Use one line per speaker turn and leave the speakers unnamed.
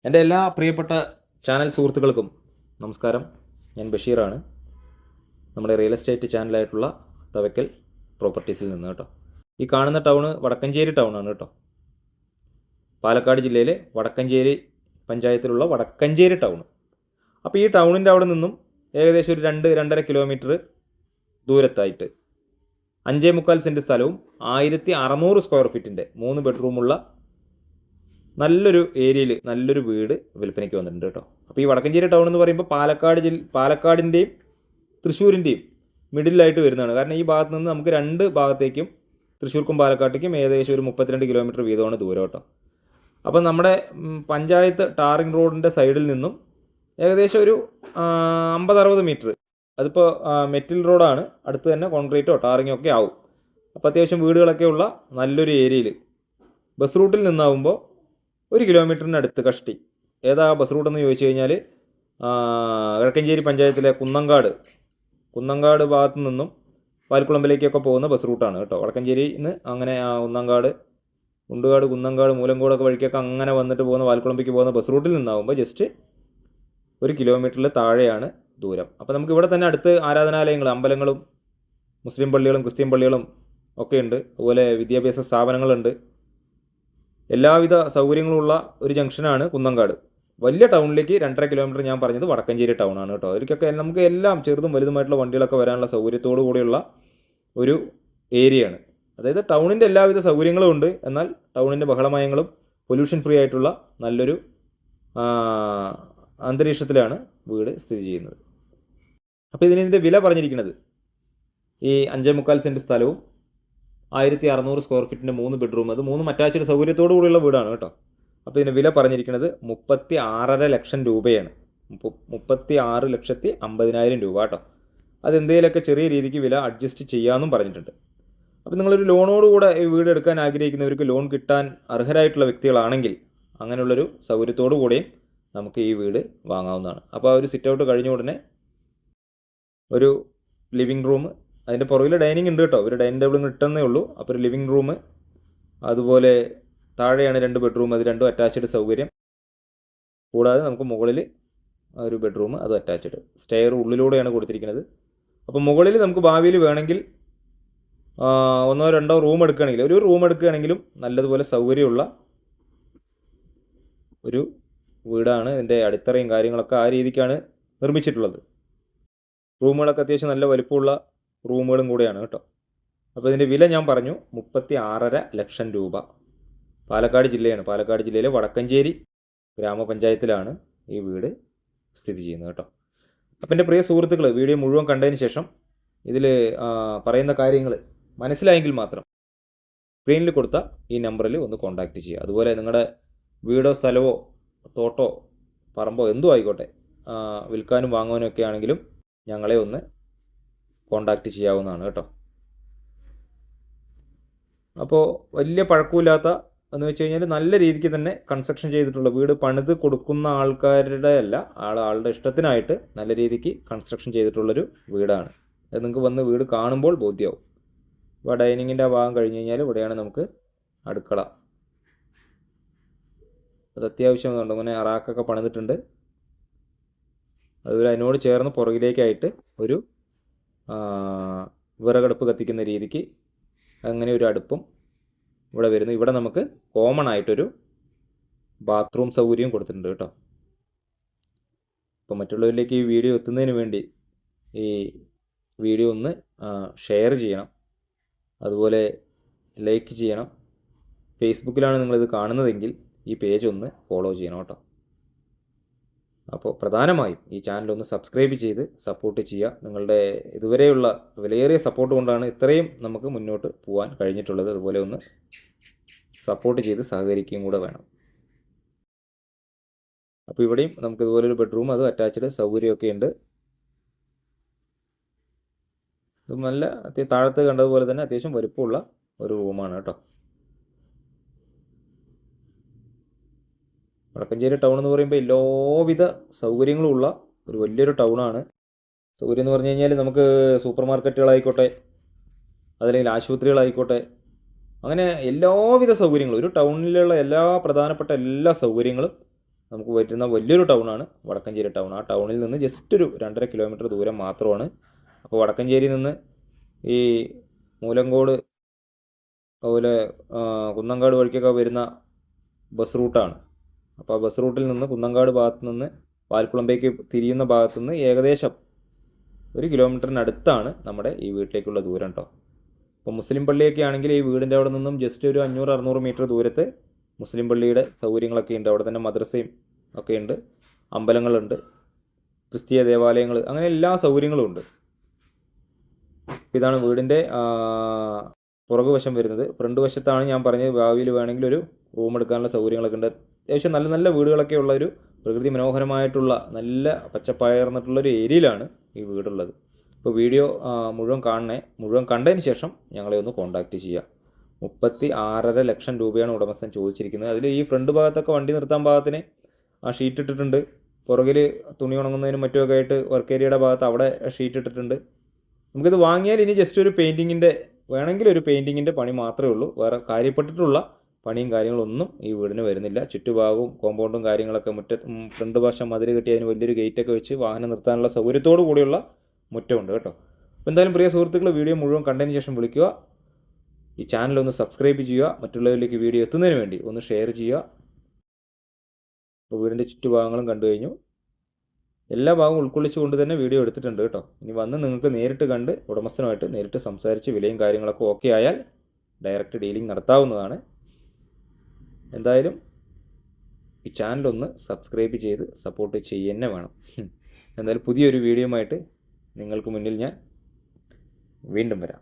എൻ്റെ എല്ലാ പ്രിയപ്പെട്ട ചാനൽ സുഹൃത്തുക്കൾക്കും നമസ്കാരം. ഞാൻ ബഷീറാണ്, നമ്മുടെ റിയൽ എസ്റ്റേറ്റ് ചാനലായിട്ടുള്ള തവക്കൽ പ്രോപ്പർട്ടീസിൽ നിന്ന് കേട്ടോ. ഈ കാണുന്ന ടൗണ് വടക്കഞ്ചേരി ടൗണാണ് കേട്ടോ. പാലക്കാട് ജില്ലയിലെ വടക്കഞ്ചേരി പഞ്ചായത്തിലുള്ള വടക്കഞ്ചേരി ടൗൺ. അപ്പോൾ ഈ ടൗണിൻ്റെ അവിടെ നിന്നും ഏകദേശം ഒരു 2-2.5 കിലോമീറ്റർ ദൂരത്തായിട്ട് 5.25 സെൻറ്റ് സ്ഥലവും 1600 സ്ക്വയർ ഫീറ്റിൻ്റെ 3 ബെഡ്റൂമുള്ള നല്ലൊരു ഏരിയയിൽ നല്ലൊരു വീട് വിൽപ്പനയ്ക്ക് വന്നിട്ടുണ്ട് കേട്ടോ. അപ്പോൾ ഈ വടക്കഞ്ചേരി ടൗൺ എന്ന് പറയുമ്പോൾ പാലക്കാടിൻ്റെയും തൃശ്ശൂരിൻ്റെയും മിഡിലായിട്ട് വരുന്നതാണ്. കാരണം ഈ ഭാഗത്ത് നിന്ന് നമുക്ക് രണ്ട് ഭാഗത്തേക്കും, തൃശ്ശൂർക്കും പാലക്കാട്ടേക്കും ഏകദേശം ഒരു 32 കിലോമീറ്റർ വീതമാണ് ദൂരം കേട്ടോ. അപ്പം നമ്മുടെ പഞ്ചായത്ത് ടാറിംഗ് റോഡിൻ്റെ സൈഡിൽ നിന്നും ഏകദേശം ഒരു 50-60 മീറ്റർ, അതിപ്പോൾ മെറ്റൽ റോഡാണ്, അടുത്ത് തന്നെ കോൺക്രീറ്റോ ടാറിങ്ങോ ഒക്കെ ആവും. അപ്പോൾ അത്യാവശ്യം വീടുകളൊക്കെ ഉള്ള നല്ലൊരു ഏരിയയിൽ ബസ് റൂട്ടിൽ നിന്നാവുമ്പോൾ 1 കിലോമീറ്ററിനടുത്ത് കഷ്ടി. ഏതാ ബസ് റൂട്ടെന്ന് ചോദിച്ചു കഴിഞ്ഞാൽ വടക്കഞ്ചേരി പഞ്ചായത്തിലെ കുന്നങ്കാട് ഭാഗത്തു നിന്നും പാൽക്കുളമ്പിലേക്കൊക്കെ പോകുന്ന ബസ് റൂട്ടാണ് കേട്ടോ. വടക്കഞ്ചേരിയിൽ നിന്ന് അങ്ങനെ കുണ്ടുകാട്, കുന്നങ്കാട്, മൂലങ്കോടൊക്കെ വഴിക്കൊക്കെ അങ്ങനെ വന്നിട്ട് പോകുന്ന പാൽക്കുളമ്പിക്ക് പോകുന്ന ബസ് റൂട്ടിൽ നിന്നാവുമ്പോൾ ജസ്റ്റ് 1 കിലോമീറ്ററിൽ താഴെയാണ് ദൂരം. അപ്പോൾ നമുക്ക് ഇവിടെ തന്നെ അടുത്ത് ആരാധനാലയങ്ങൾ, അമ്പലങ്ങളും മുസ്ലിം പള്ളികളും ക്രിസ്ത്യൻ പള്ളികളും ഒക്കെ ഉണ്ട്. അതുപോലെ വിദ്യാഭ്യാസ സ്ഥാപനങ്ങളുണ്ട്. എല്ലാവിധ സൗകര്യങ്ങളുള്ള ഒരു ജംഗ്ഷനാണ് കുന്നങ്കാട്. വലിയ ടൗണിലേക്ക് 2.5 കിലോമീറ്റർ ഞാൻ പറഞ്ഞത് വടക്കഞ്ചേരി ടൗണാണ് കേട്ടോ. അതിലേക്കൊക്കെ നമുക്ക് എല്ലാം ചെറുതും വലുതുമായിട്ടുള്ള വണ്ടികളൊക്കെ വരാനുള്ള സൗകര്യത്തോടു കൂടിയുള്ള ഒരു ഏരിയയാണ്. അതായത് ടൗണിൻ്റെ എല്ലാവിധ സൗകര്യങ്ങളും ഉണ്ട്, എന്നാൽ ടൗണിൻ്റെ ബഹളമയങ്ങളും പൊല്യൂഷൻ ഫ്രീ ആയിട്ടുള്ള നല്ലൊരു അന്തരീക്ഷത്തിലാണ് വീട് സ്ഥിതി ചെയ്യുന്നത്. അപ്പോൾ ഇതിൻ്റെ വില പറഞ്ഞിരിക്കുന്നത് ഈ 5.25 സെൻറ്റ് സ്ഥലവും 1600 സ്ക്വയർ ഫീറ്റിൻ്റെ 3 ബെഡ്റൂം, അത് 3 അറ്റാച്ച്ഡ് സൗകര്യത്തോടു കൂടിയുള്ള വീടാണ് കേട്ടോ. അപ്പോൾ ഇതിന് വില പറഞ്ഞിരിക്കുന്നത് 36.5 ലക്ഷം രൂപയാണ്. 36,50,000 രൂപ കേട്ടോ. അതെന്തെങ്കിലുമൊക്കെ ചെറിയ രീതിക്ക് വില അഡ്ജസ്റ്റ് ചെയ്യാമെന്നും പറഞ്ഞിട്ടുണ്ട്. അപ്പോൾ നിങ്ങളൊരു ലോണോടുകൂടെ ഈ വീട് എടുക്കാൻ ആഗ്രഹിക്കുന്നവർക്ക്, ലോൺ കിട്ടാൻ അർഹരായിട്ടുള്ള വ്യക്തികളാണെങ്കിൽ അങ്ങനെയുള്ളൊരു സൗകര്യത്തോടു കൂടെയും നമുക്ക് ഈ വീട് വാങ്ങാവുന്നതാണ്. അപ്പോൾ ആ ഒരു സിറ്റ് ഔട്ട് കഴിഞ്ഞ ഉടനെ ഒരു ലിവിങ് റൂം, അതിൻ്റെ പുറകിൽ ഡൈനിങ് ഉണ്ട് കേട്ടോ. ഒരു ഡൈനിങ് ടേബിൾ കിട്ടുന്നേ ഉള്ളൂ. അപ്പോൾ ഒരു ലിവിങ് റൂം, അതുപോലെ താഴെയാണ് 2 ബെഡ്റൂം, അത് രണ്ടും അറ്റാച്ച്ഡ് സൗകര്യം. കൂടാതെ നമുക്ക് മുകളിൽ ഒരു ബെഡ്റൂം, അത് അറ്റാച്ച്ഡ്. സ്റ്റെയർ ഉള്ളിലൂടെയാണ് കൊടുത്തിരിക്കുന്നത്. അപ്പോൾ മുകളിൽ നമുക്ക് ഭാവിയിൽ വേണമെങ്കിൽ 1-2 റൂം എടുക്കുകയാണെങ്കിൽ, ഒരു റൂം എടുക്കുകയാണെങ്കിലും നല്ലതുപോലെ സൗകര്യമുള്ള ഒരു വീടാണ്. ഇതിൻ്റെ അടിത്തറയും കാര്യങ്ങളൊക്കെ ആ രീതിക്കാണ് നിർമ്മിച്ചിട്ടുള്ളത്. റൂമുകളൊക്കെ അത്യാവശ്യം നല്ല വലിപ്പമുള്ള റൂമുകളും കൂടെയാണ് കേട്ടോ. അപ്പോൾ ഇതിൻ്റെ വില ഞാൻ പറഞ്ഞു 36.5 ലക്ഷം രൂപ. പാലക്കാട് ജില്ലയാണ്. പാലക്കാട് ജില്ലയിലെ വടക്കഞ്ചേരി ഗ്രാമപഞ്ചായത്തിലാണ് ഈ വീട് സ്ഥിതി ചെയ്യുന്നത് കേട്ടോ. അപ്പം എൻ്റെ പ്രിയ സുഹൃത്തുക്കൾ, വീഡിയോ മുഴുവൻ കണ്ടതിന് ശേഷം ഇതിൽ പറയുന്ന കാര്യങ്ങൾ മനസ്സിലായെങ്കിൽ മാത്രം സ്ക്രീനിൽ കൊടുത്ത ഈ നമ്പറിൽ ഒന്ന് കോൺടാക്റ്റ് ചെയ്യുക. അതുപോലെ നിങ്ങളുടെ വീടോ സ്ഥലമോ തോട്ടോ പറമ്പോ എന്തോ ആയിക്കോട്ടെ, വിൽക്കാനും വാങ്ങാനും ഒക്കെ ആണെങ്കിലും ഞങ്ങളെ ഒന്ന് കോണ്ടാക്റ്റ് ചെയ്യാവുന്നതാണ് കേട്ടോ. അപ്പോൾ വലിയ പഴക്കമില്ലാത്ത എന്ന് വെച്ച് കഴിഞ്ഞാൽ നല്ല രീതിക്ക് തന്നെ കൺസ്ട്രക്ഷൻ ചെയ്തിട്ടുള്ള വീട്, പണിത് കൊടുക്കുന്ന ആൾക്കാരുടെ അല്ല, ആളുടെ ഇഷ്ടത്തിനായിട്ട് നല്ല രീതിക്ക് കൺസ്ട്രക്ഷൻ ചെയ്തിട്ടുള്ളൊരു വീടാണ്. അത് നിങ്ങൾക്ക് വന്ന് വീട് കാണുമ്പോൾ ബോധ്യമാവും. ഇപ്പോൾ ഡൈനിങ്ങിൻ്റെ ആ ഭാഗം കഴിഞ്ഞ് കഴിഞ്ഞാൽ ഇവിടെയാണ് നമുക്ക് അടുക്കള. അത് അത്യാവശ്യം കണ്ടു, അങ്ങനെ അറാക്കൊക്കെ പണിതിട്ടുണ്ട്. അതുപോലെ അതിനോട് ചേർന്ന് പുറകിലേക്കായിട്ട് ഒരു വിറകടുപ്പ് കത്തിക്കുന്ന രീതിക്ക് അങ്ങനെ ഒരു അടുപ്പും ഇവിടെ വരുന്നു. ഇവിടെ നമുക്ക് കോമൺ ആയിട്ടൊരു ബാത്റൂം സൗകര്യം കൊടുത്തിട്ടുണ്ട് കേട്ടോ. അപ്പോൾ മറ്റുള്ളവരിലേക്ക് ഈ വീഡിയോ എത്തുന്നതിന് വേണ്ടി ഈ വീഡിയോ ഒന്ന് ഷെയർ ചെയ്യണം, അതുപോലെ ലൈക്ക് ചെയ്യണം. ഫേസ്ബുക്കിലാണ് നിങ്ങളിത് കാണുന്നതെങ്കിൽ ഈ പേജ് ഒന്ന് ഫോളോ ചെയ്യണം കേട്ടോ. അപ്പോൾ പ്രധാനമായും ഈ ചാനലൊന്ന് സബ്സ്ക്രൈബ് ചെയ്ത് സപ്പോർട്ട് ചെയ്യുക. നിങ്ങളുടെ ഇതുവരെയുള്ള വിലയേറിയ സപ്പോർട്ട് കൊണ്ടാണ് ഇത്രയും നമുക്ക് മുന്നോട്ട് പോകാൻ കഴിഞ്ഞിട്ടുള്ളത്. അതുപോലെ ഒന്ന് സപ്പോർട്ട് ചെയ്ത് സഹകരിക്കുകയും കൂടെ വേണം. അപ്പോൾ ഇവിടെയും നമുക്ക് ഇതുപോലൊരു ബെഡ്റൂം, അത് അറ്റാച്ച്ഡ് സൗകര്യമൊക്കെ ഉണ്ട്. ഇത് നല്ല താഴത്ത് കണ്ടതുപോലെ തന്നെ അത്യാവശ്യം വലുപ്പമുള്ള ഒരു റൂമാണ് കേട്ടോ. വടക്കഞ്ചേരി ടൗൺ എന്ന് പറയുമ്പോൾ എല്ലാവിധ സൗകര്യങ്ങളും ഉള്ള ഒരു വലിയൊരു ടൗണാണ്. സൗകര്യം എന്ന് പറഞ്ഞു കഴിഞ്ഞാൽ നമുക്ക് സൂപ്പർ മാർക്കറ്റുകളായിക്കോട്ടെ, അതല്ലെങ്കിൽ ആശുപത്രികളായിക്കോട്ടെ, അങ്ങനെ എല്ലാവിധ സൗകര്യങ്ങളും, ഒരു ടൗണിലുള്ള എല്ലാ പ്രധാനപ്പെട്ട എല്ലാ സൗകര്യങ്ങളും നമുക്ക് വരുന്ന വലിയൊരു ടൗണാണ് വടക്കഞ്ചേരി ടൗൺ. ആ ടൗണിൽ നിന്ന് ജസ്റ്റ് ഒരു 2.5 കിലോമീറ്റർ ദൂരം മാത്രമാണ്. അപ്പോൾ വടക്കഞ്ചേരിയിൽ നിന്ന് ഈ മൂലങ്കോട് അതുപോലെ കുന്നങ്കാട് വഴിക്കൊക്കെ വരുന്ന ബസ് റൂട്ടാണ്. അപ്പോൾ ആ ബസ് റൂട്ടിൽ നിന്ന് കുന്നങ്കാട് ഭാഗത്തു നിന്ന് പാൽക്കുളമ്പേക്ക് തിരിയുന്ന ഭാഗത്തു നിന്ന് ഏകദേശം 1 കിലോമീറ്ററിനടുത്താണ് നമ്മുടെ ഈ വീട്ടിലേക്കുള്ള ദൂരം കേട്ടോ. അപ്പോൾ മുസ്ലിം പള്ളിയൊക്കെ ആണെങ്കിൽ ഈ വീടിൻ്റെ അവിടെ നിന്നും ജസ്റ്റ് ഒരു 500-600 മീറ്റർ ദൂരത്ത് മുസ്ലിം പള്ളിയുടെ സൗകര്യങ്ങളൊക്കെ ഉണ്ട്. അവിടെ തന്നെ മദ്രസയും ഒക്കെ ഉണ്ട്, അമ്പലങ്ങളുണ്ട്, ക്രിസ്തീയ ദേവാലയങ്ങൾ, അങ്ങനെ എല്ലാ സൗകര്യങ്ങളും ഉണ്ട്. ഇതാണ് വീടിൻ്റെ പുറകു വശം വരുന്നത്. ഫ്രണ്ട് വശത്താണ് ഞാൻ പറഞ്ഞത് ഭാവിയിൽ വേണമെങ്കിൽ ഒരു റൂം എടുക്കാനുള്ള സൗകര്യങ്ങളൊക്കെ ഉണ്ട്. അത്യാവശ്യം നല്ല നല്ല വീടുകളൊക്കെ ഉള്ള ഒരു പ്രകൃതി മനോഹരമായിട്ടുള്ള നല്ല പച്ചപ്പായർന്നിട്ടുള്ളൊരു ഏരിയയിലാണ് ഈ വീടുള്ളത്. ഇപ്പോൾ വീഡിയോ മുഴുവൻ കണ്ടതിന് ശേഷം ഞങ്ങളെ ഒന്ന് കോൺടാക്റ്റ് ചെയ്യുക. 36.5 ലക്ഷം രൂപയാണ് ഉടമസ്ഥൻ ചോദിച്ചിരിക്കുന്നത്. അതിൽ ഈ ഫ്രണ്ട് ഭാഗത്തൊക്കെ വണ്ടി നിർത്താൻ ഭാഗത്തിന് ആ ഷീറ്റ് ഇട്ടിട്ടുണ്ട്. പുറകിൽ തുണി ഉണങ്ങുന്നതിനും മറ്റുമൊക്കെ ആയിട്ട് വർക്ക് ഏരിയയുടെ ഭാഗത്ത് അവിടെ ഷീറ്റ് ഇട്ടിട്ടുണ്ട്. നമുക്കിത് വാങ്ങിയാൽ ഇനി ജസ്റ്റ് ഒരു വേണമെങ്കിൽ ഒരു പെയിൻറ്റിങ്ങിൻ്റെ പണി മാത്രമേ ഉള്ളൂ. വേറെ കാര്യപ്പെട്ടിട്ടുള്ള പണിയും കാര്യങ്ങളൊന്നും ഈ വീടിന് വരുന്നില്ല. ചുറ്റുഭാഗവും കോമ്പൗണ്ടും കാര്യങ്ങളൊക്കെ ഫ്രണ്ട് വശം മതിൽ കെട്ടി അതിന് വലിയൊരു ഗേറ്റൊക്കെ വെച്ച് വാഹനം നിർത്താനുള്ള സൗകര്യത്തോടു കൂടിയുള്ള മുറ്റമുണ്ട് കേട്ടോ. അപ്പോൾ എന്തായാലും പ്രിയ സുഹൃത്തുക്കൾ, വീഡിയോ മുഴുവൻ കണ്ടതിന് ശേഷം വിളിക്കുക. ഈ ചാനലൊന്ന് സബ്സ്ക്രൈബ് ചെയ്യുക. മറ്റുള്ളവരിലേക്ക് വീഡിയോ എത്തുന്നതിന് വേണ്ടി ഒന്ന് ഷെയർ ചെയ്യുക. അപ്പോൾ വീടിൻ്റെ ചുറ്റുഭാഗങ്ങളും കണ്ടു കഴിഞ്ഞു. എല്ലാ ഭാഗവും ഉൾക്കൊള്ളിച്ചുകൊണ്ട് തന്നെ വീഡിയോ എടുത്തിട്ടുണ്ട് കേട്ടോ. ഇനി വന്ന് നിങ്ങൾക്ക് നേരിട്ട് കണ്ട് ഉടമസ്ഥനുമായിട്ട് നേരിട്ട് സംസാരിച്ച് വിലയും കാര്യങ്ങളൊക്കെ ഓക്കെ ആയാൽ ഡയറക്റ്റ് ഡീലിംഗ് നടത്താവുന്നതാണ്. എന്തായാലും ഈ ചാനലൊന്ന് സബ്സ്ക്രൈബ് ചെയ്ത് സപ്പോർട്ട് ചെയ്യുക വേണം. എന്തായാലും പുതിയൊരു വീഡിയോയുമായിട്ട് നിങ്ങൾക്ക് മുന്നിൽ ഞാൻ വീണ്ടും വരാം.